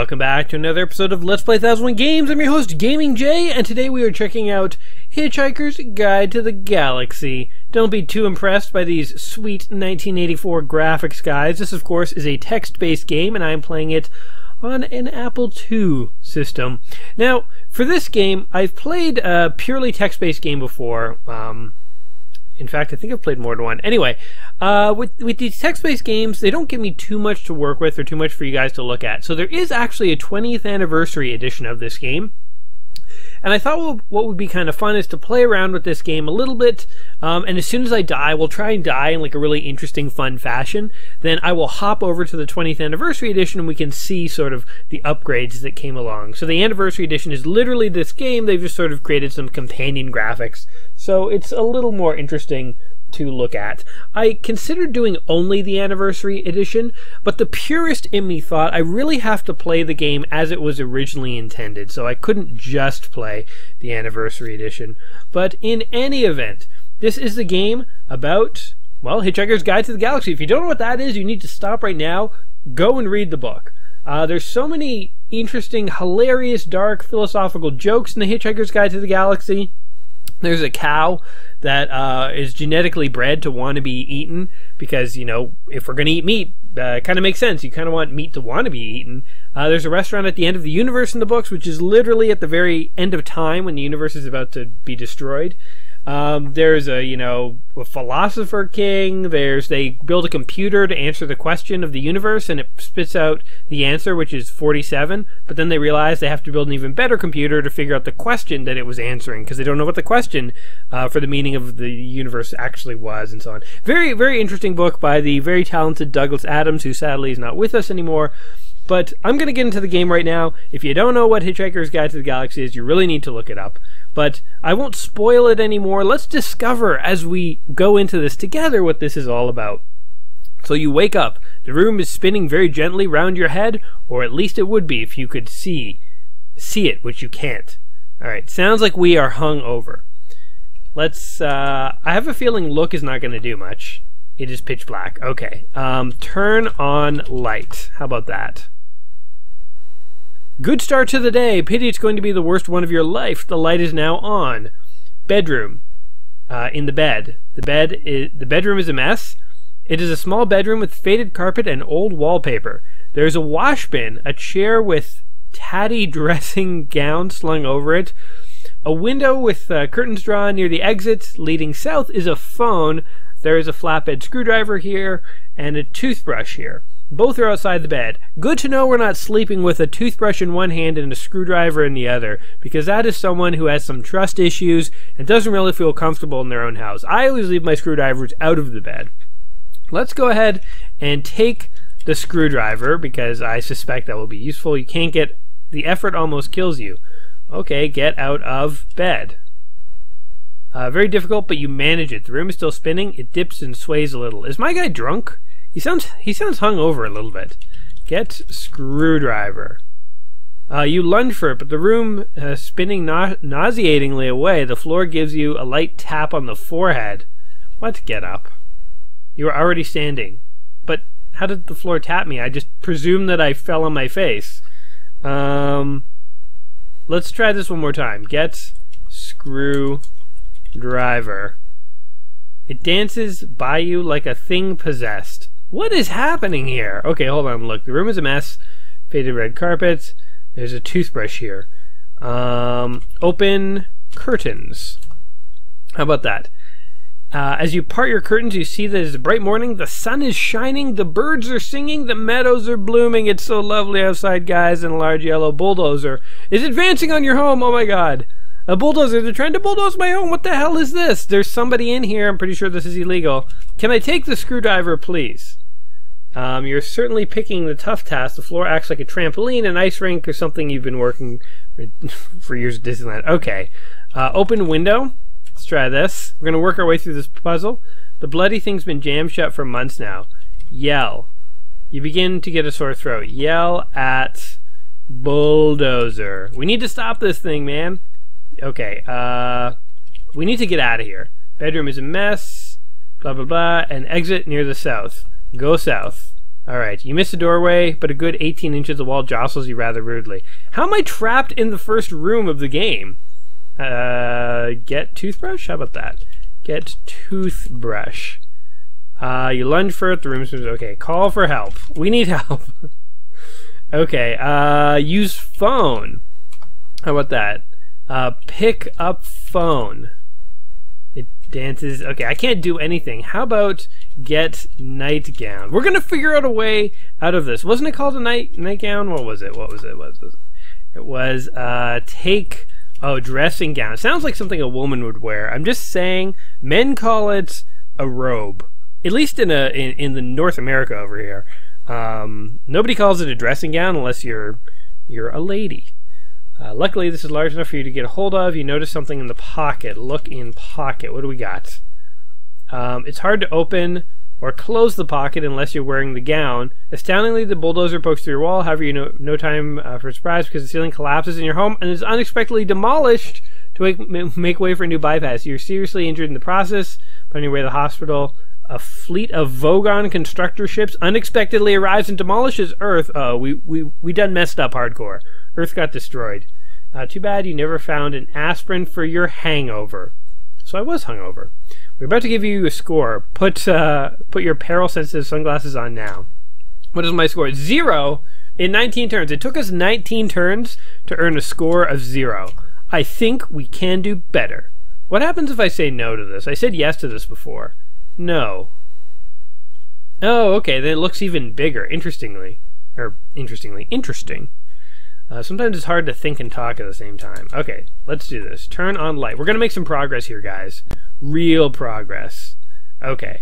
Welcome back to another episode of Let's Play 1001 Games. I'm your host, Gaming Jay, and today we are checking out Hitchhiker's Guide to the Galaxy. Don't be too impressed by these sweet 1984 graphics, guys. This, of course, is a text-based game, and I am playing it on an Apple II system. Now, for this game, I've played a purely text-based game before. In fact, I think I've played more than one. Anyway, with these text-based games, they don't give me too much to work with or too much for you guys to look at. So there is actually a 20th anniversary edition of this game. And I thought what would be kind of fun is to play around with this game a little bit, and as soon as I die, we'll try and die in like a really interesting, fun fashion. Then I will hop over to the 20th anniversary edition and we can see sort of the upgrades that came along. So the anniversary edition is literally this game. They've just sort of created some companion graphics. So it's a little more interesting to look at. I considered doing only the anniversary edition, but the purist in me thought I really have to play the game as it was originally intended, so I couldn't just play the anniversary edition. But in any event, this is the game about, well, Hitchhiker's Guide to the Galaxy. If you don't know what that is, you need to stop right now, go and read the book. There's so many interesting, hilarious, dark, philosophical jokes in the Hitchhiker's Guide to the Galaxy. There's a cow that is genetically bred to want to be eaten because, you know, if we're going to eat meat, it kind of makes sense. You kind of want meat to want to be eaten. There's a restaurant at the end of the universe in the books, which is literally at the very end of time when the universe is about to be destroyed. There's a philosopher king. They build a computer to answer the question of the universe, and it spits out the answer, which is 47. But then they realize they have to build an even better computer to figure out the question that it was answering, because they don't know what the question for the meaning of the universe actually was, and so on. Very, very interesting book by the very talented Douglas Adams, who sadly is not with us anymore. But I'm going to get into the game right now. If you don't know what Hitchhiker's Guide to the Galaxy is, you really need to look it up. But I won't spoil it anymore. Let's discover as we go into this together what this is all about. So you wake up. The room is spinning very gently round your head, or at least it would be if you could see it, which you can't. Alright, sounds like we are hung over. Let's, I have a feeling look is not going to do much. It is pitch black. Okay. Turn on light. How about that? Good start to the day. Pity it's going to be the worst one of your life. The light is now on. Bedroom. In the bed. The bedroom is a mess. It is a small bedroom with faded carpet and old wallpaper. There's a wash bin, a chair with tatty dressing gown slung over it. A window with curtains drawn near the exit. Leading south is a phone. There is a flatbed screwdriver here and a toothbrush here. Both are outside the bed. Good to know we're not sleeping with a toothbrush in one hand and a screwdriver in the other, because that is someone who has some trust issues and doesn't really feel comfortable in their own house. I always leave my screwdrivers out of the bed. Let's go ahead and take the screwdriver, because I suspect that will be useful. You can't get... The effort almost kills you. Okay, get out of bed. Very difficult, but you manage it. The room is still spinning. It dips and sways a little. Is my guy drunk? He sounds hungover a little bit. Get screwdriver. You lunge for it, but the room spinning nauseatingly away. The floor gives you a light tap on the forehead. What? Get up. You are already standing. But how did the floor tap me? I just presume that I fell on my face. Let's try this one more time. Get screwdriver. It dances by you like a thing possessed. What is happening here? Okay, hold on. Look, the room is a mess. Faded red carpets. There's a toothbrush here. Open curtains. How about that? As you part your curtains, you see that it's a bright morning. The sun is shining. The birds are singing. The meadows are blooming. It's so lovely outside, guys. And a large yellow bulldozer is advancing on your home. Oh my god. A bulldozer. They're trying to bulldoze my home. What the hell is this? There's somebody in here. I'm pretty sure this is illegal. Can I take the screwdriver, please? You're certainly picking the tough task. The floor acts like a trampoline, an ice rink, or something you've been working for years at Disneyland. Okay. Open window. Let's try this. We're going to work our way through this puzzle. The bloody thing's been jammed shut for months now. Yell. You begin to get a sore throat. Yell at bulldozer. We need to stop this thing, man. Okay, we need to get out of here. Bedroom is a mess, blah, blah, blah, and exit near the south. Go south. Alright, you miss a doorway, but a good 18 inches of wall jostles you rather rudely. How am I trapped in the first room of the game? Get toothbrush? How about that? Get toothbrush. You lunge for it, the room's... Okay, call for help. We need help. Okay, use phone. How about that? Pick up phone. It dances. Okay, I can't do anything. How about get nightgown? We're gonna figure out a way out of this. Wasn't it called a nightgown? What was it? What was it? It was take... Oh, dressing gown. It sounds like something a woman would wear. I'm just saying, men call it a robe. At least in the North America over here. Nobody calls it a dressing gown unless you're a lady. Luckily, this is large enough for you to get a hold of. You notice something in the pocket. Look in pocket. What do we got? It's hard to open or close the pocket unless you're wearing the gown. Astoundingly, the bulldozer pokes through your wall. However, you know no time for surprise because the ceiling collapses in your home and is unexpectedly demolished to make way for a new bypass. You're seriously injured in the process, but on your way to the hospital, a fleet of Vogon constructor ships unexpectedly arrives and demolishes Earth. Oh, we done messed up hardcore. Earth got destroyed. Too bad you never found an aspirin for your hangover. So I was hungover. We're about to give you a score. Put your peril-sensitive sunglasses on now. What is my score? 0 in 19 turns. It took us 19 turns to earn a score of 0. I think we can do better. What happens if I say no to this? I said yes to this before. No. Oh, okay. Then it looks even bigger. Interesting. Sometimes it's hard to think and talk at the same time. Okay, let's do this. Turn on light. We're going to make some progress here, guys. Real progress. Okay.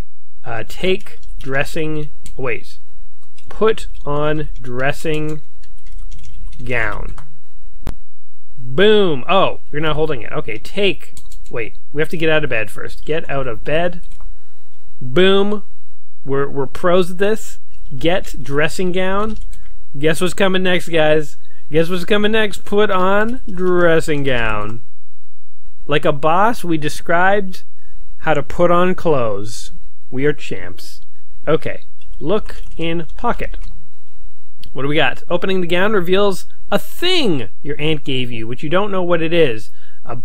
Take dressing... Wait. Put on dressing gown. Boom. Oh, you're not holding it. Okay, take... Wait, we have to get out of bed first. Get out of bed. Boom. We're pros at this. Get dressing gown. Guess what's coming next, guys? Guess what's coming next? Put on dressing gown. Like a boss, we described how to put on clothes. We are champs. Okay, look in pocket. What do we got? Opening the gown reveals a thing your aunt gave you, which you don't know what it is. A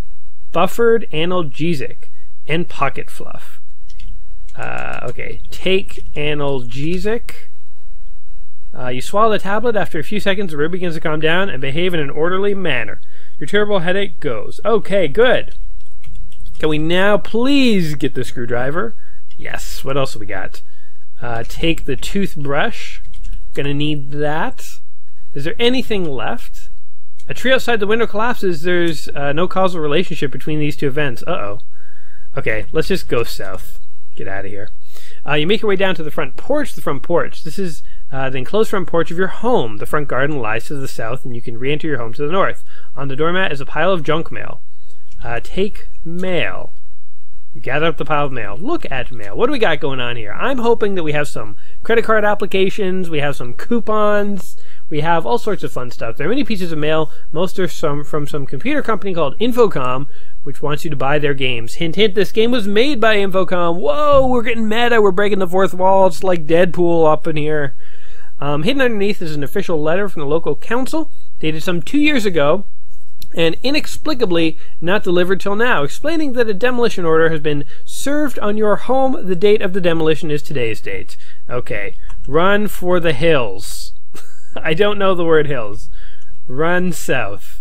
buffered analgesic and pocket fluff. Okay, take analgesic. You swallow the tablet. After a few seconds, the rib begins to calm down and behave in an orderly manner. Your terrible headache goes. Okay, good. Can we now please get the screwdriver? Yes. What else have we got? Take the toothbrush. Gonna need that. Is there anything left? A tree outside the window collapses. There's no causal relationship between these two events. Uh-oh. Okay, let's just go south. Get out of here. You make your way down to the front porch. The front porch. This is the enclosed front porch of your home. The front garden lies to the south, and you can re-enter your home to the north. On the doormat is a pile of junk mail. Take mail. You gather up the pile of mail. Look at mail. What do we got going on here? I'm hoping that we have some credit card applications. We have some coupons. We have all sorts of fun stuff. There are many pieces of mail. Most are from some computer company called Infocom, which wants you to buy their games. Hint, hint, this game was made by Infocom. Whoa, we're getting meta. We're breaking the fourth wall. It's like Deadpool up in here. Hidden underneath is an official letter from the local council, dated some 2 years ago, and inexplicably not delivered till now, explaining that a demolition order has been served on your home. The date of the demolition is today's date. Okay, run for the hills. I don't know the word hills. Run south.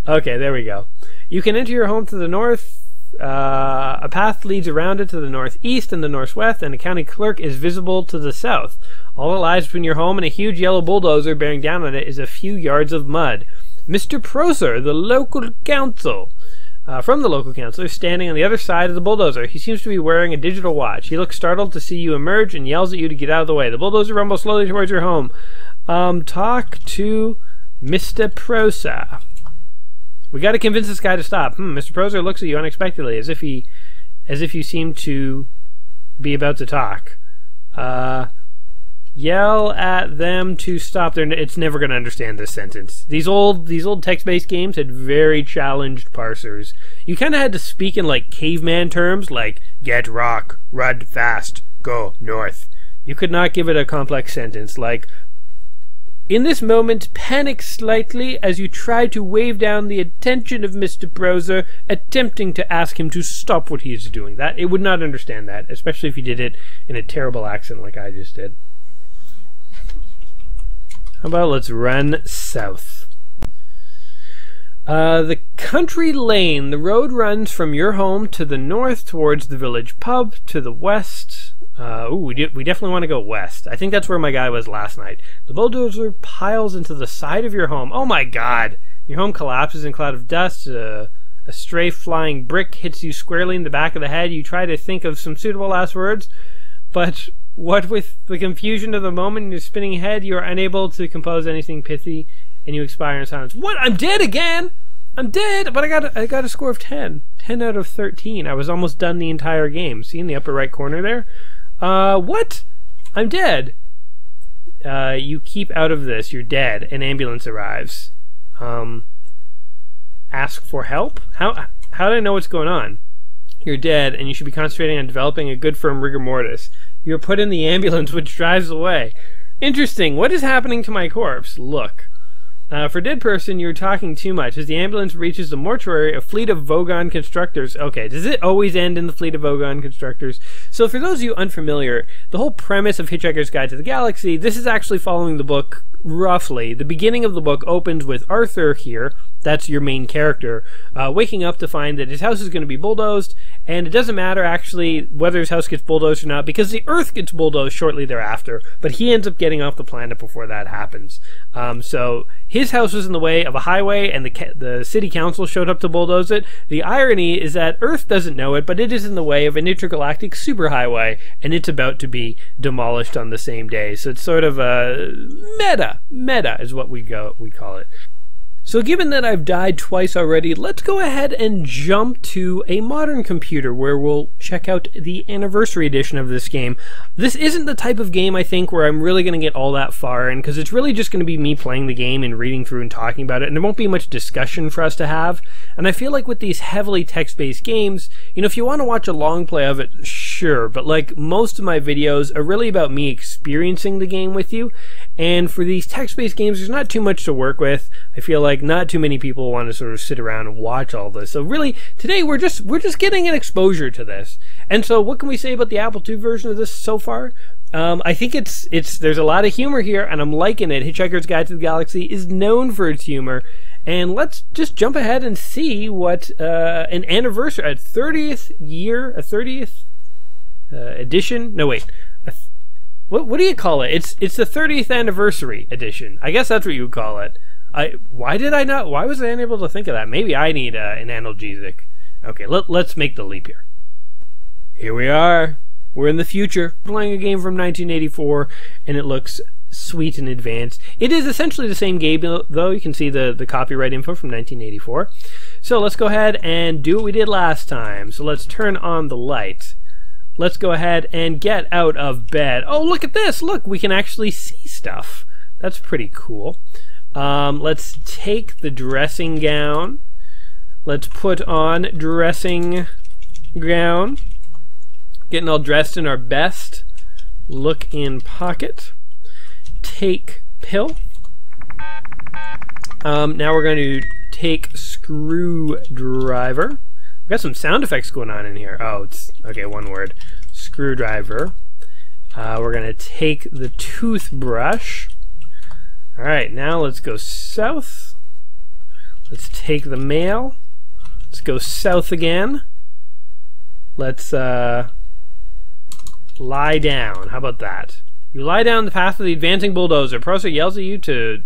Okay, there we go. You can enter your home to the north. A path leads around it to the northeast and the northwest, and a county clerk is visible to the south. All that lies between your home and a huge yellow bulldozer bearing down on it is a few yards of mud. Mr. Prosser, the local council, from the local council, is standing on the other side of the bulldozer. He seems to be wearing a digital watch. He looks startled to see you emerge and yells at you to get out of the way. The bulldozer rumbles slowly towards your home. Talk to Mr. Prosser. We got to convince this guy to stop. Mr. Prosser looks at you unexpectedly, as if you seem to be about to talk. Yell at them to stop. It's never going to understand this sentence. These old text-based games had very challenged parsers. You kind of had to speak in like caveman terms, like get rock, run fast, go north. You could not give it a complex sentence like, in this moment, panic slightly as you try to wave down the attention of Mr. Browser, attempting to ask him to stop what he is doing. That it would not understand that, especially if you did it in a terrible accent like I just did. How about let's run south? The country lane. The road runs from your home to the north towards the village pub, to the west. We definitely want to go west. I think that's where my guy was last night. The bulldozer piles into the side of your home. Oh my god! Your home collapses in a cloud of dust. A stray flying brick hits you squarely in the back of the head. You try to think of some suitable last words, but what with the confusion of the moment in your spinning head, you are unable to compose anything pithy, and you expire in silence. What? I'm dead again! I'm dead! But I got a score of 10. 10 out of 13. I was almost done the entire game. See in the upper right corner there? What? I'm dead. You keep out of this. You're dead. An ambulance arrives. Ask for help? How do I know what's going on? You're dead, and you should be concentrating on developing a good firm rigor mortis. You're put in the ambulance, which drives away. Interesting. What is happening to my corpse? Look. For dead person, you're talking too much. As the ambulance reaches the mortuary, a fleet of Vogon constructors... Okay, does it always end in the fleet of Vogon constructors? So for those of you unfamiliar, the whole premise of Hitchhiker's Guide to the Galaxy, this is actually following the book roughly. The beginning of the book opens with Arthur here, that's your main character, waking up to find that his house is going to be bulldozed, and it doesn't matter actually whether his house gets bulldozed or not, because the Earth gets bulldozed shortly thereafter, but he ends up getting off the planet before that happens. So his house was in the way of a highway, and the city council showed up to bulldoze it. The irony is that Earth doesn't know it, but it is in the way of an intergalactic superhighway, and it's about to be demolished on the same day. So it's sort of a meta is what we call it. So given that I've died twice already, let's go ahead and jump to a modern computer where we'll check out the anniversary edition of this game. This isn't the type of game, I think, where I'm really going to get all that far in, because it's really just going to be me playing the game and reading through and talking about it, and there won't be much discussion for us to have. And I feel like with these heavily text-based games, you know, if you want to watch a long play of it, sure, but like most of my videos are really about me experiencing the game with you, and for these text-based games, there's not too much to work with. I feel like not too many people want to sort of sit around and watch all this. So really, today we're just getting an exposure to this. And so what can we say about the Apple II version of this so far? I think there's a lot of humor here, and I'm liking it. Hitchhiker's Guide to the Galaxy is known for its humor. And let's just jump ahead and see what an anniversary, a 30th edition? No, wait. What do you call it? It's the 30th anniversary edition. I guess that's what you would call it. Why was I unable to think of that? Maybe I need an analgesic. Okay, let's make the leap here. Here we are. We're in the future, playing a game from 1984, and it looks sweet and advanced. It is essentially the same game, though. You can see the copyright info from 1984. So let's go ahead and do what we did last time. So let's turn on the light. Let's go ahead and get out of bed. Oh, look at this! Look, we can actually see stuff. That's pretty cool. Let's take the dressing gown. Let's put on dressing gown. Getting all dressed in our best. Look in pocket. Take pill. Now we're going to take screwdriver. We've got some sound effects going on in here. Oh, it's okay, one word. Screwdriver. We're going to take the toothbrush. Alright, now let's go south. Let's take the mail. Let's go south again. Let's lie down. How about that? You lie down the path of the advancing bulldozer. Processor yells at you to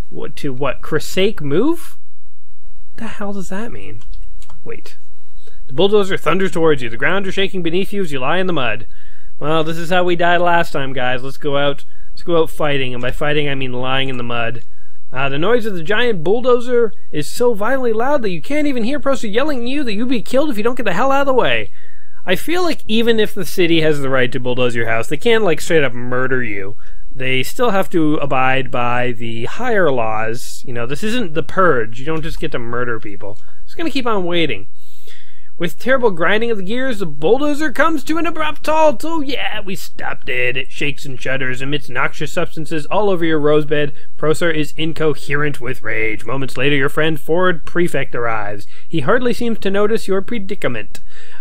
what? Crusake move? What the hell does that mean? Wait. The bulldozer thunders towards you. The ground is shaking beneath you as you lie in the mud. Well, this is how we died last time, guys. Let's go out fighting. And by fighting, I mean lying in the mud. The noise of the giant bulldozer is so violently loud that you can't even hear Processor yelling at you that you'll be killed if you don't get the hell out of the way. I feel like even if the city has the right to bulldoze your house, they can't, like, straight up murder you. They still have to abide by the higher laws. You know, this isn't the Purge. You don't just get to murder people. Just gonna keep on waiting. With terrible grinding of the gears, the bulldozer comes to an abrupt halt. Oh yeah, we stopped it. It shakes and shudders, emits noxious substances all over your rosebed. Prosser is incoherent with rage. Moments later, your friend Ford Prefect arrives. He hardly seems to notice your predicament,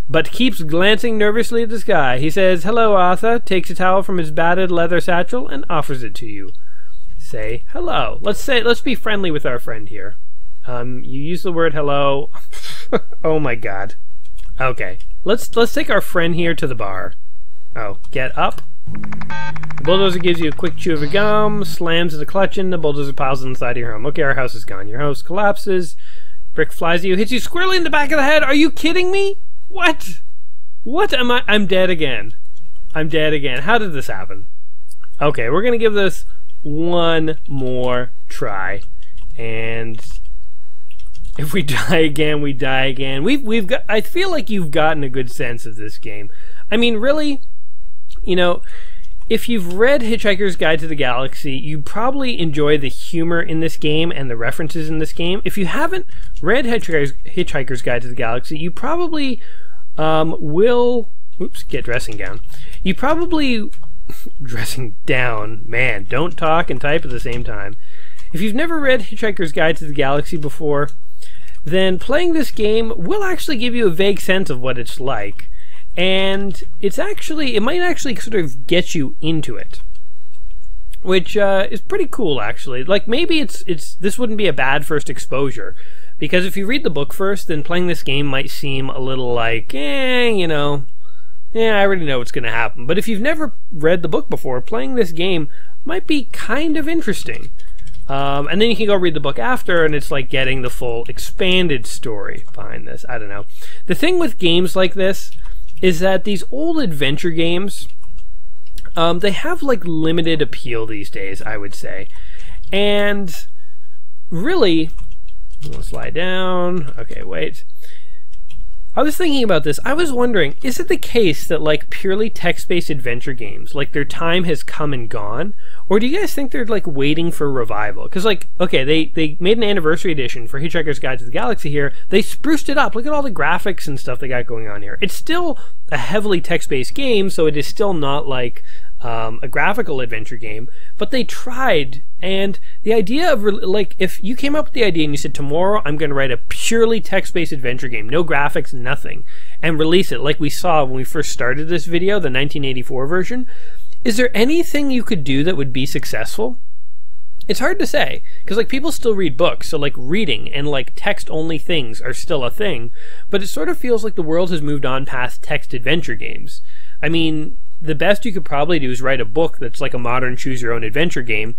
but keeps glancing nervously at the sky. He says, "Hello, Arthur," takes a towel from his battered leather satchel and offers it to you. Say hello. Let's be friendly with our friend here. You use the word hello. Oh my god. Okay, let's take our friend here to the bar. Oh, get up. The bulldozer gives you a quick chew of a gum, slams the clutch in, the bulldozer piles inside your home. Okay, our house is gone. Your house collapses. Brick flies at you, hits you squarely in the back of the head. Are you kidding me? What? What am I? I'm dead again. I'm dead again. How did this happen? Okay, we're gonna give this one more try, and if we die again, we die again. We've got. I feel like you've gotten a good sense of this game. I mean, really, you know, if you've read Hitchhiker's Guide to the Galaxy, you probably enjoy the humor in this game and the references in this game. If you haven't read Hitchhiker's Guide to the Galaxy, you probably will. Oops, get dressing down. You probably dressing down. Man, don't talk and type at the same time. If you've never read Hitchhiker's Guide to the Galaxy before, then playing this game will actually give you a vague sense of what it's like, and it might actually sort of get you into it, which is pretty cool actually. Like, maybe this wouldn't be a bad first exposure, because if you read the book first, then playing this game might seem a little like, you know, I already know what's going to happen. But if you've never read the book before, playing this game might be kind of interesting. And then you can go read the book after, and it's like getting the full expanded story behind this. I don't know. The thing with games like this is that these old adventure games, they have like limited appeal these days, I would say. And really, I'm gonna slide down. Okay, wait. I was thinking about this. I was wondering, is it the case that like purely text-based adventure games, like their time has come and gone? Or do you guys think they're like waiting for revival? Because like, okay, they made an anniversary edition for Hitchhiker's Guide to the Galaxy here. They spruced it up. Look at all the graphics and stuff they got going on here. It's still a heavily text-based game, so it is still not like a graphical adventure game, but they tried. And the idea of, like, if you came up with the idea and you said, tomorrow I'm going to write a purely text-based adventure game, no graphics, nothing, and release it like we saw when we first started this video, the 1984 version, is there anything you could do that would be successful? It's hard to say, because like people still read books, so like reading and like text-only things are still a thing, but it sort of feels like the world has moved on past text adventure games. I mean, the best you could probably do is write a book that's like a modern choose-your-own-adventure game,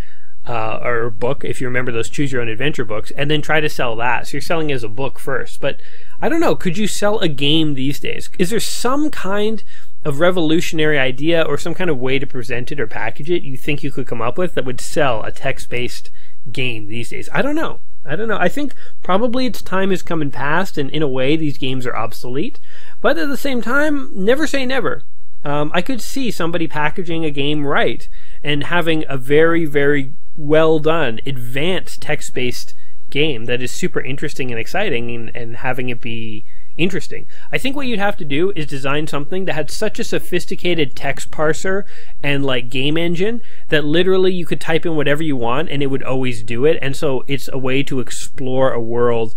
or book, if you remember those choose-your-own-adventure books, and then try to sell that. So you're selling as a book first. But I don't know, could you sell a game these days? Is there some kind of revolutionary idea or some kind of way to present it or package it you think you could come up with that would sell a text-based game these days? I don't know. I think probably its time has come and passed, and in a way these games are obsolete. But at the same time, never say never. I could see somebody packaging a game right and having a very, very well done, advanced text-based game that is super interesting and exciting, and having it be interesting. I think what you'd have to do is design something that had such a sophisticated text parser and like game engine that literally you could type in whatever you want and it would always do it. And so it's a way to explore a world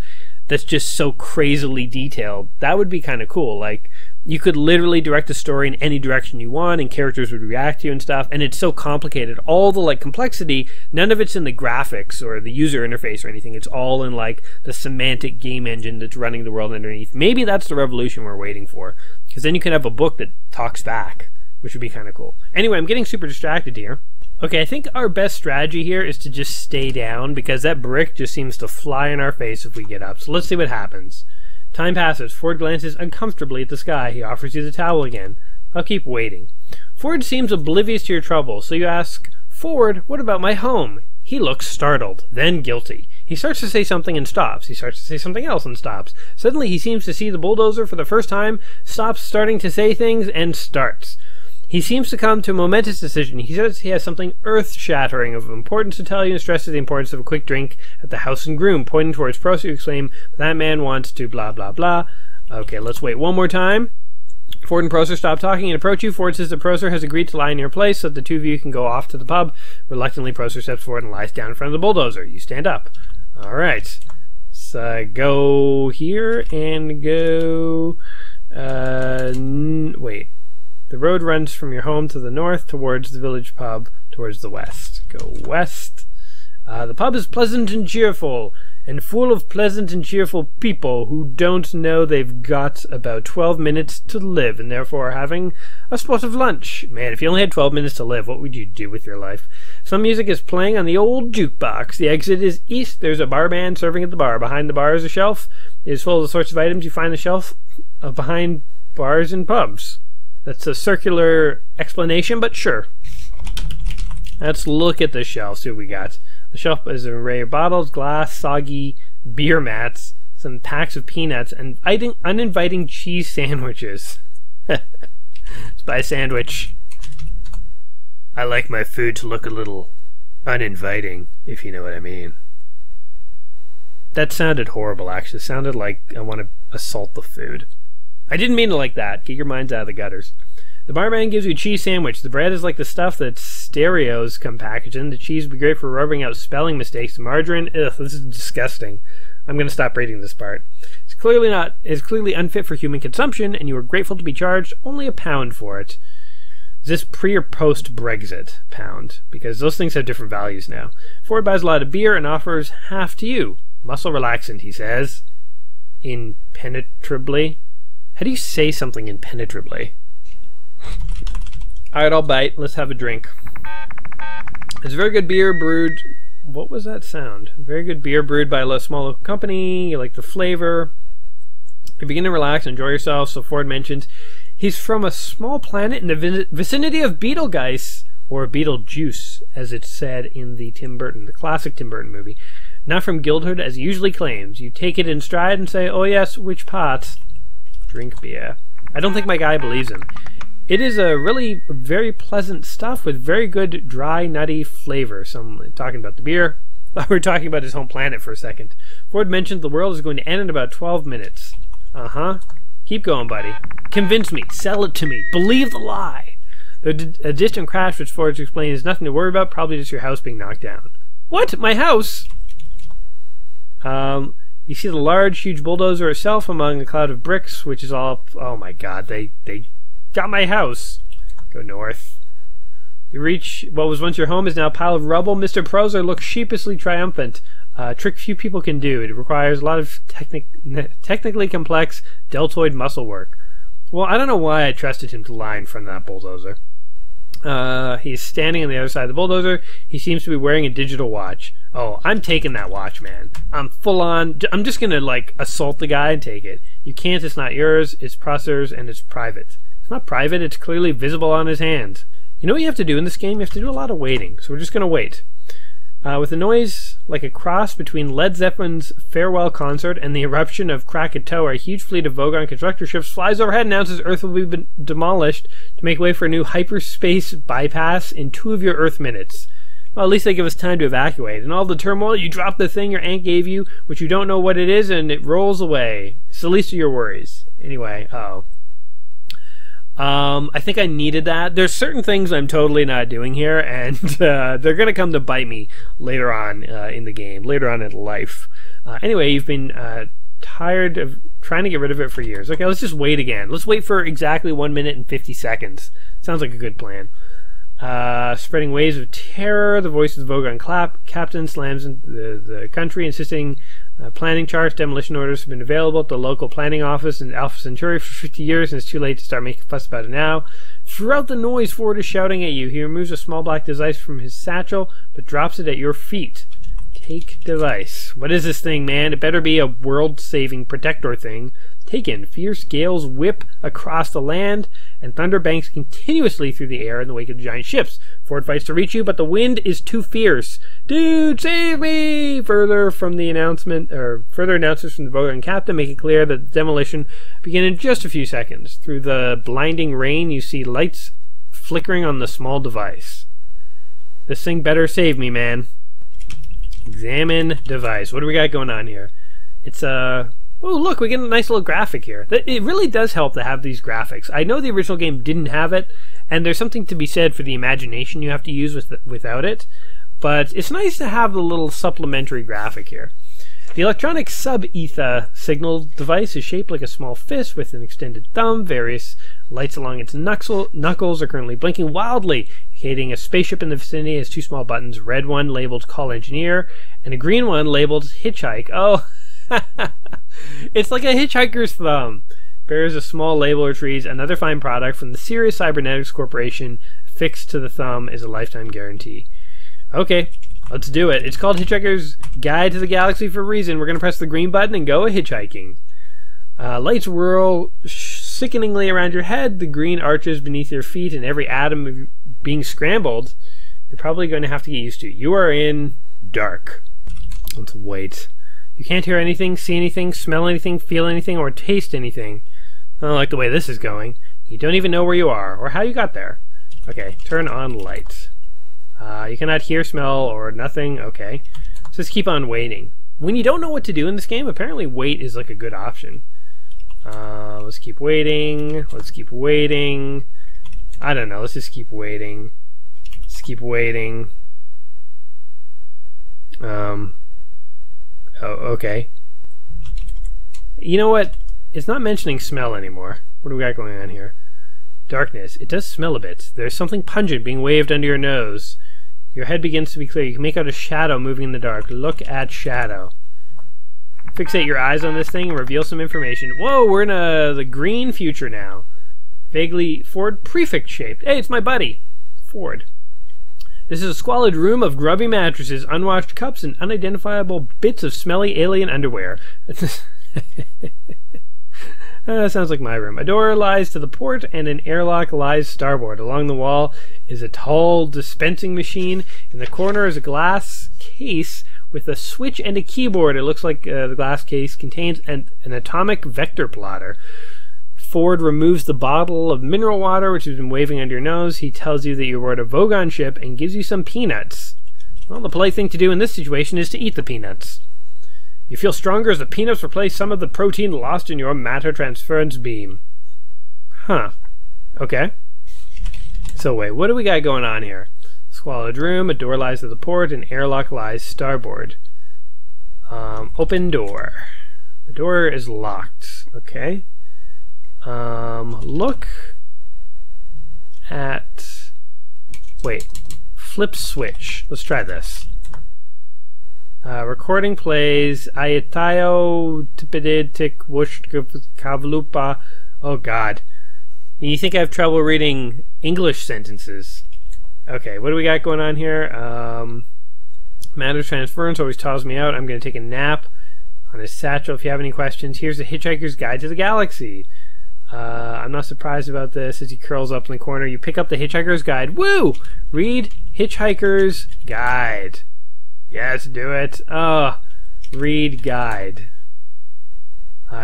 that's just so crazily detailed. That would be kind of cool. Like, you could literally direct the story in any direction you want and characters would react to you and stuff, and it's so complicated. All the like complexity, none of it's in the graphics or the user interface or anything. It's all in like the semantic game engine that's running the world underneath. Maybe that's the revolution we're waiting for, because then you can have a book that talks back, which would be kind of cool. Anyway, I'm getting super distracted here. Okay, I think our best strategy here is to just stay down, because that brick just seems to fly in our face if we get up. So let's see what happens. Time passes. Ford glances uncomfortably at the sky. He offers you the towel again. I'll keep waiting. Ford seems oblivious to your trouble, so you ask, Ford, what about my home? He looks startled, then guilty. He starts to say something and stops. He starts to say something else and stops. Suddenly he seems to see the bulldozer for the first time, stops starting to say things, and starts. He seems to come to a momentous decision. He says he has something earth-shattering of importance to tell you and stresses the importance of a quick drink at the House and Groom. Pointing towards Prosser, you exclaim, that man wants to blah blah blah. Okay, let's wait one more time. Ford and Proser stop talking and approach you. Ford says that Proser has agreed to lie in your place so that the two of you can go off to the pub. Reluctantly, Proser steps forward and lies down in front of the bulldozer. You stand up. Alright. So go here and go... wait. The road runs from your home to the north towards the village pub towards the west. Go west. The pub is pleasant and cheerful, and full of pleasant and cheerful people who don't know they've got about 12 minutes to live and therefore are having a spot of lunch. Man, if you only had 12 minutes to live, what would you do with your life? Some music is playing on the old jukebox. The exit is east. There's a bar band serving at the bar. Behind the bar is a shelf. It is full of the sorts of items you find on the shelf behind bars and pubs. That's a circular explanation, but sure. Let's look at the shelf, see what we got. The shelf is an array of bottles, glass, soggy beer mats, some packs of peanuts, and uninviting cheese sandwiches. Let's buy a sandwich. I like my food to look a little uninviting, if you know what I mean. That sounded horrible, actually. It sounded like I want to assault the food. I didn't mean it like that. Get your minds out of the gutters. The barman gives you a cheese sandwich. The bread is like the stuff that stereos come packaged in. The cheese would be great for rubbing out spelling mistakes. The margarine, ugh, this is disgusting. I'm going to stop reading this part. It's clearly unfit for human consumption, and you are grateful to be charged only £1 for it. Is this pre or post Brexit pound? Because those things have different values now. Ford buys a lot of beer and offers half to you. Muscle relaxant, he says. Impenetrably. How do you say something impenetrably? Alright, I'll bite. Let's have a drink. It's a very good beer brewed... What was that sound? Very good beer brewed by a small local company. You like the flavor. You begin to relax and enjoy yourself. So Ford mentions he's from a small planet in the vicinity of Betelgeuse, or Beetlejuice, as it's said in the classic Tim Burton movie. Not from Guildford, as he usually claims. You take it in stride and say, oh yes, which part? Drink beer. I don't think my guy believes him. It is a really very pleasant stuff with very good dry, nutty flavor. So I'm talking about the beer. I thought we were talking about his home planet for a second. Ford mentioned the world is going to end in about 12 minutes. Uh-huh. Keep going, buddy. Convince me. Sell it to me. Believe the lie. A distant crash, which Ford explained, is nothing to worry about. Probably just your house being knocked down. What? My house? You see the large, huge bulldozer itself among a cloud of bricks, which is all... Oh my god, they got my house. Go north. You reach what was once your home is now a pile of rubble. Mr. Proser looks sheepishly triumphant. Trick few people can do. It requires a lot of technically complex deltoid muscle work. Well, I don't know why I trusted him to lie in front of that bulldozer. He's standing on the other side of the bulldozer. He seems to be wearing a digital watch. Oh, I'm taking that watch, man. I'm full on. I'm just gonna, like, assault the guy and take it. You can't, it's not yours. It's Proser's and it's private. It's not private, it's clearly visible on his hand. You know what you have to do in this game? You have to do a lot of waiting. So we're just gonna wait. With a noise like a cross between Led Zeppelin's Farewell Concert and the eruption of Krakatoa, a huge fleet of Vogon constructor ships flies overhead and announces Earth will be demolished to make way for a new hyperspace bypass in 2 of your Earth minutes. Well, at least they give us time to evacuate. In all the turmoil, you drop the thing your aunt gave you, which you don't know what it is, and it rolls away. It's the least of your worries. Anyway, I think I needed that. There's certain things I'm totally not doing here, and they're going to come to bite me later on in the game, later on in life. Anyway, you've been tired of trying to get rid of it for years. Okay, let's just wait again. Let's wait for exactly 1 minute and 50 seconds. Sounds like a good plan. Spreading waves of terror, the voice of the Vogon captain slams into the country, insisting planning charts, demolition orders have been available at the local planning office in Alpha Centauri for 50 years, and it's too late to start making a fuss about it now. Throughout the noise, Ford is shouting at you. He removes a small black device from his satchel, but drops it at your feet. Take device. What is this thing, man? It better be a world-saving protector thing. Taken. Fierce gales whip across the land, and thunder banks continuously through the air in the wake of the giant ships. Ford fights to reach you, but the wind is too fierce. Dude, save me! Further announcements from the Vogon captain make it clear that the demolition begin in just a few seconds. Through the blinding rain, you see lights flickering on the small device. This thing better save me, man. Examine device. What do we got going on here? It's a Oh, look, we get a nice little graphic here. It really does help to have these graphics. I know the original game didn't have it, and there's something to be said for the imagination you have to use without it, but it's nice to have the little supplementary graphic here. The electronic sub-ether signal device is shaped like a small fist with an extended thumb. Various lights along its knuckles are currently blinking wildly, indicating a spaceship in the vicinity has 2 small buttons, a red one labeled Call Engineer, and a green one labeled Hitchhike. Oh, it's like a hitchhiker's thumb. Bears a small label or trees. Another fine product from the Sirius Cybernetics Corporation. Fixed to the thumb is a lifetime guarantee. Okay, let's do it. It's called Hitchhiker's Guide to the Galaxy for a reason. We're going to press the green button and go hitchhiking. Lights whirl sickeningly around your head. The green arches beneath your feet, and every atom being scrambled. You're probably going to have to get used to. You are in dark. Let's wait. You can't hear anything, see anything, smell anything, feel anything, or taste anything. I don't like the way this is going. You don't even know where you are, or how you got there. Okay, turn on lights. You cannot hear, smell, or nothing. Okay. So just keep on waiting. When you don't know what to do in this game, apparently wait is like a good option. Let's keep waiting. Let's keep waiting. I don't know. Let's just keep waiting. Let's keep waiting. Oh, okay. You know what? It's not mentioning smell anymore. What do we got going on here? Darkness. It does smell a bit. There's something pungent being waved under your nose. Your head begins to be clear. You can make out a shadow moving in the dark. Look at shadow. Fixate your eyes on this thing and reveal some information. Whoa, we're in the green future now. Vaguely Ford prefix shaped. Hey, it's my buddy. Ford. This is a squalid room of grubby mattresses, unwashed cups, and unidentifiable bits of smelly alien underwear. Sounds like my room. A door lies to the port, and an airlock lies starboard. Along the wall is a tall dispensing machine. In the corner is a glass case with a switch and a keyboard. It looks like the glass case contains an atomic vector plotter. Ford removes the bottle of mineral water, which has been waving under your nose. He tells you that you're aboard a Vogon ship and gives you some peanuts. Well, the polite thing to do in this situation is to eat the peanuts. You feel stronger as the peanuts replace some of the protein lost in your matter transference beam. Huh. Okay. So wait, what do we got going on here? Squalid room, a door lies to the port, an airlock lies starboard. Open door. The door is locked. Okay. Look at... Wait. Flip switch. Let's try this. Recording plays Ayatayo Tipiditik Kavlupa. Oh god. You think I have trouble reading English sentences. Okay, what do we got going on here? Matter transference always tosses me out. I'm going to take a nap on his satchel. If you have any questions, here's the Hitchhiker's Guide to the Galaxy. I'm not surprised about this. As he curls up in the corner, you pick up the Hitchhiker's Guide. Woo! Read Hitchhiker's Guide. Yes, do it. Read guide.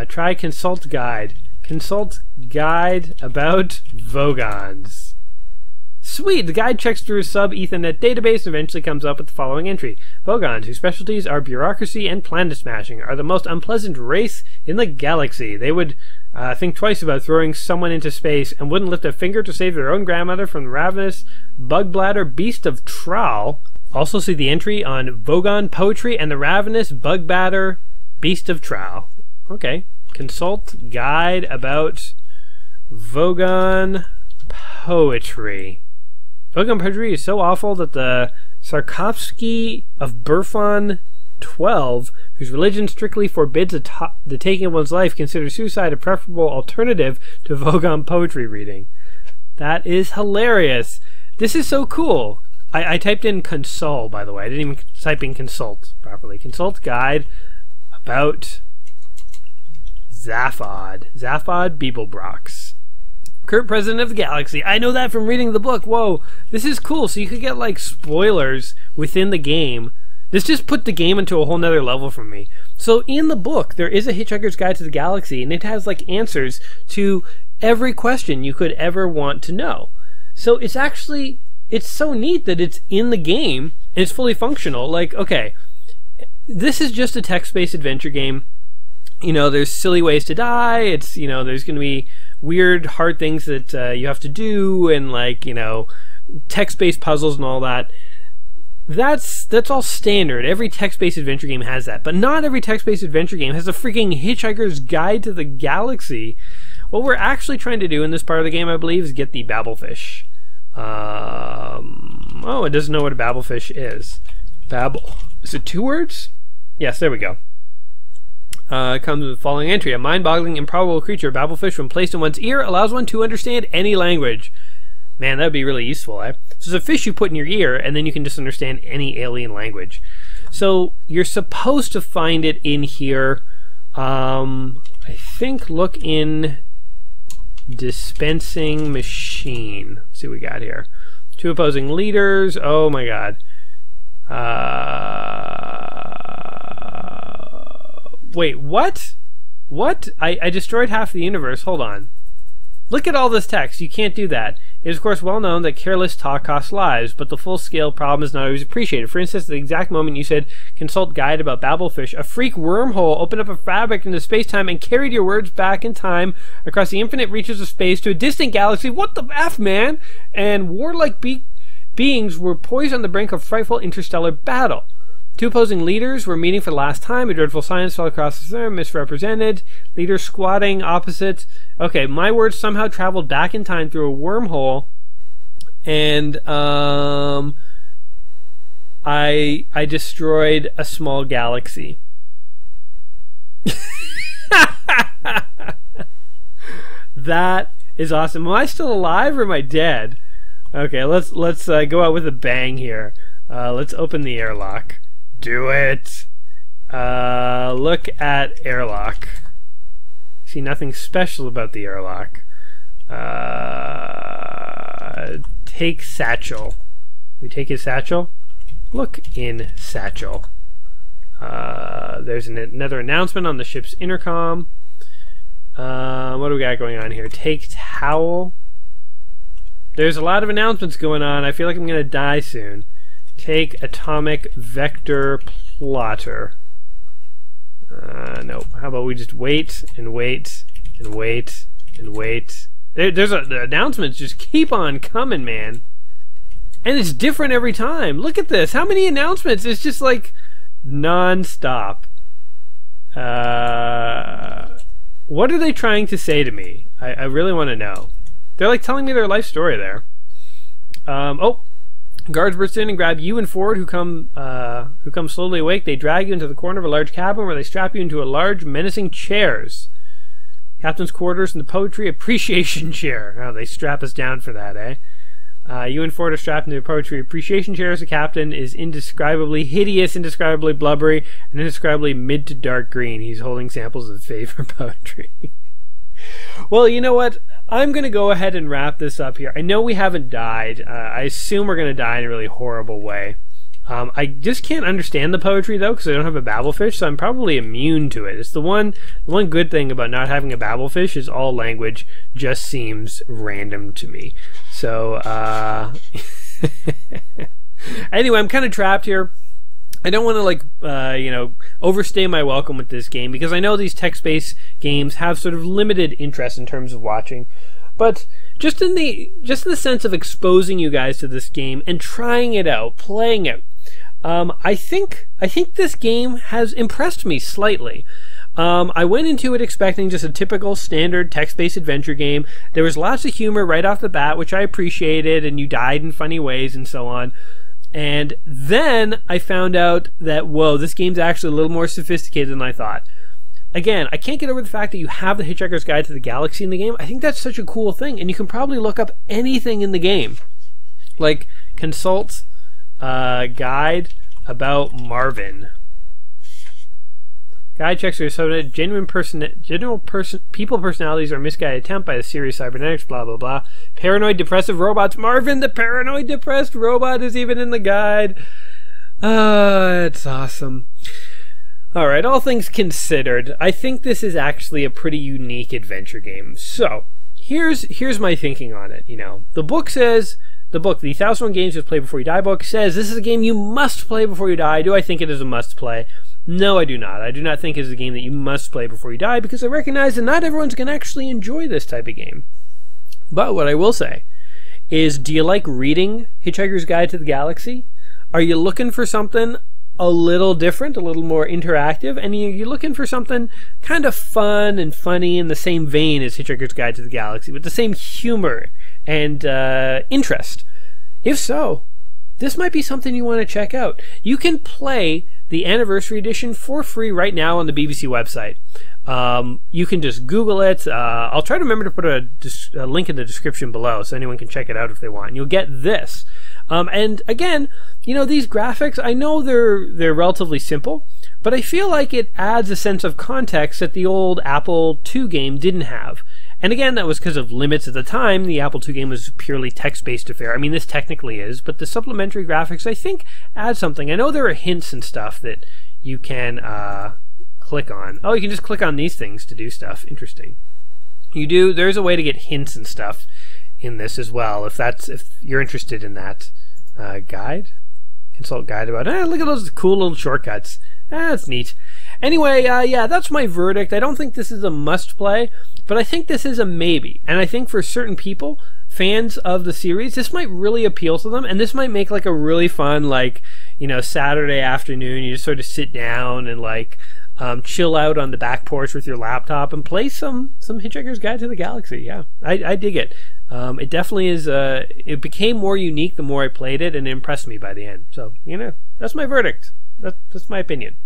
Try consult guide. Consult guide about Vogons. Sweet! The guide checks through a sub-Ethernet database and eventually comes up with the following entry. Vogons, whose specialties are bureaucracy and planet smashing, are the most unpleasant race in the galaxy. They would think twice about throwing someone into space and wouldn't lift a finger to save their own grandmother from the ravenous bug bladder beast of Trowel. Also see the entry on Vogon poetry and the ravenous bug batter beast of Trowel. Okay. Consult guide about Vogon poetry. Vogon poetry is so awful that the Sarkovsky of Burfon 12, whose religion strictly forbids the taking of one's life, considers suicide a preferable alternative to Vogon poetry reading. That is hilarious. This is so cool. I typed in console, by the way. I didn't even type in consult properly. Consult guide about Zaphod Beeblebrox. Current president of the galaxy. I know that from reading the book. Whoa, this is cool. So you could get like spoilers within the game. This just put the game into a whole nother level for me. So in the book, there is a Hitchhiker's Guide to the Galaxy, and it has like answers to every question you could ever want to know. So it's actually... It's so neat that it's in the game and it's fully functional. Like, okay, this is just a text-based adventure game. you know, there's silly ways to die. It's, you know, there's going to be weird, hard things that you have to do, and like, you know, text-based puzzles and all that. That's all standard. Every text-based adventure game has that, but not every text-based adventure game has a freaking Hitchhiker's Guide to the Galaxy. What we're actually trying to do in this part of the game, I believe, is get the Babelfish. Oh, it doesn't know what a Babelfish is. Babel. Is it 2 words? Yes, there we go. It comes with the following entry. A mind-boggling, improbable creature, Babelfish, when placed in one's ear, allows one to understand any language. Man, that would be really useful, eh? So it's a fish you put in your ear, and then you can just understand any alien language. So you're supposed to find it in here. I think look in dispensing machine. Let's see what we got here. 2 opposing leaders. Oh my god. Wait, what? What? I destroyed half the universe. Hold on. Look at all this text. You can't do that. It is, of course, well known that careless talk costs lives, but the full-scale problem is not always appreciated. For instance, at the exact moment you said, consult guide about Babelfish, a freak wormhole opened up a fabric into space-time and carried your words back in time across the infinite reaches of space to a distant galaxy. What the F, man? And warlike beings were poised on the brink of frightful interstellar battle. 2 opposing leaders were meeting for the last time. A dreadful silence fell across the room, misrepresented. Leaders squatting opposite. Okay, my words somehow traveled back in time through a wormhole, and I destroyed a small galaxy. That is awesome. Am I still alive or am I dead? Okay, let's go out with a bang here. Let's open the airlock. Do it. Look at airlock. See nothing special about the airlock. Take satchel. We take his satchel. Look in satchel. There's another announcement on the ship's intercom. What do we got going on here? Take towel. There's a lot of announcements going on. I feel like I'm gonna die soon. Take atomic vector plotter. No. How about we just wait and wait and wait and wait. The announcements just keep on coming, man. And it's different every time. Look at this. How many announcements? It's just like non-stop. What are they trying to say to me? I really want to know. They're like telling me their life story there. Oh. Guards burst in and grab you and Ford, who come slowly awake. They drag you into the corner of a large cabin where they strap you into a large, menacing chairs. Captain's quarters and the poetry appreciation chair. Oh, they strap us down for that, eh? You and Ford are strapped into a poetry appreciation chair as the captain is indescribably hideous, indescribably blubbery, and indescribably mid to dark green. He's holding samples of favorite poetry. Well, you know what? I'm going to go ahead and wrap this up here. I know we haven't died. I assume we're going to die in a really horrible way. I just can't understand the poetry, though, because I don't have a Babelfish, so I'm probably immune to it. It's the one good thing about not having a Babelfish is all language just seems random to me. So, anyway, I'm kind of trapped here. I don't want to, like, overstay my welcome with this game, because I know these text-based games have sort of limited interest in terms of watching. But just in the sense of exposing you guys to this game and trying it out, playing it, I think this game has impressed me slightly. I went into it expecting just a typical standard text-based adventure game. There was lots of humor right off the bat, which I appreciated, and you died in funny ways and so on. And then I found out that, whoa, this game's actually a little more sophisticated than I thought. Again, I can't get over the fact that you have the Hitchhiker's Guide to the Galaxy in the game. I think that's such a cool thing, and you can probably look up anything in the game. Like, consult guide about Marvin. Guide checks are subject. People personalities are misguided attempt by the serious cybernetics, blah, blah, blah. Paranoid depressive robots. Marvin, the paranoid depressed robot, is even in the guide. It's awesome. Alright, all things considered, I think this is actually a pretty unique adventure game. So, here's my thinking on it. You know, the book says, the 1001 Games Just Play Before You Die book says this is a game you must play before you die. Do I think it is a must play? No, I do not. I do not think it's a game that you must play before you die, because I recognize that not everyone's going to actually enjoy this type of game. But what I will say is, do you like reading Hitchhiker's Guide to the Galaxy? Are you looking for something a little different, a little more interactive, and you're looking for something kind of fun and funny in the same vein as Hitchhiker's Guide to the Galaxy, with the same humor and interest? If so, this might be something you want to check out. You can play the Anniversary Edition for free right now on the BBC website. You can just Google it. I'll try to remember to put a link in the description below so anyone can check it out if they want. You'll get this. And again, you know, these graphics, I know they're relatively simple, but I feel like it adds a sense of context that the old Apple II game didn't have. And again, that was because of limits at the time. The Apple II game was purely text-based affair. I mean, this technically is, but the supplementary graphics, I think, add something. I know there are hints and stuff that you can click on. Oh, you can just click on these things to do stuff. Interesting. There's a way to get hints and stuff in this as well, if you're interested in that. Guide? Consult guide about it. Look at those cool little shortcuts. That's neat. Anyway, yeah, that's my verdict. I don't think this is a must-play, but I think this is a maybe. And I think for certain people, fans of the series, this might really appeal to them, and this might make like a really fun, like, you know, Saturday afternoon. You just sort of sit down and like chill out on the back porch with your laptop and play some Hitchhiker's Guide to the Galaxy. Yeah, I dig it. It definitely is. It became more unique the more I played it, and it impressed me by the end. So, you know, that's my verdict. That's my opinion.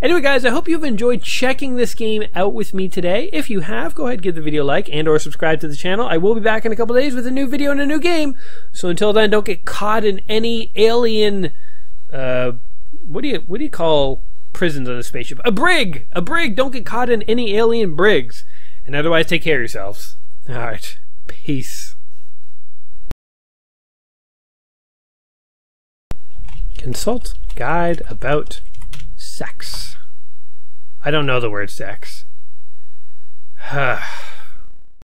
Anyway, guys, I hope you've enjoyed checking this game out with me today. If you have, go ahead, give the video a like and or subscribe to the channel. I will be back in a couple days with a new video and a new game. So until then, don't get caught in any alien, what do you call prisons on a spaceship? A brig! A brig! Don't get caught in any alien brigs. And otherwise, take care of yourselves. Alright. Peace. Consult guide about sex. I don't know the word sex.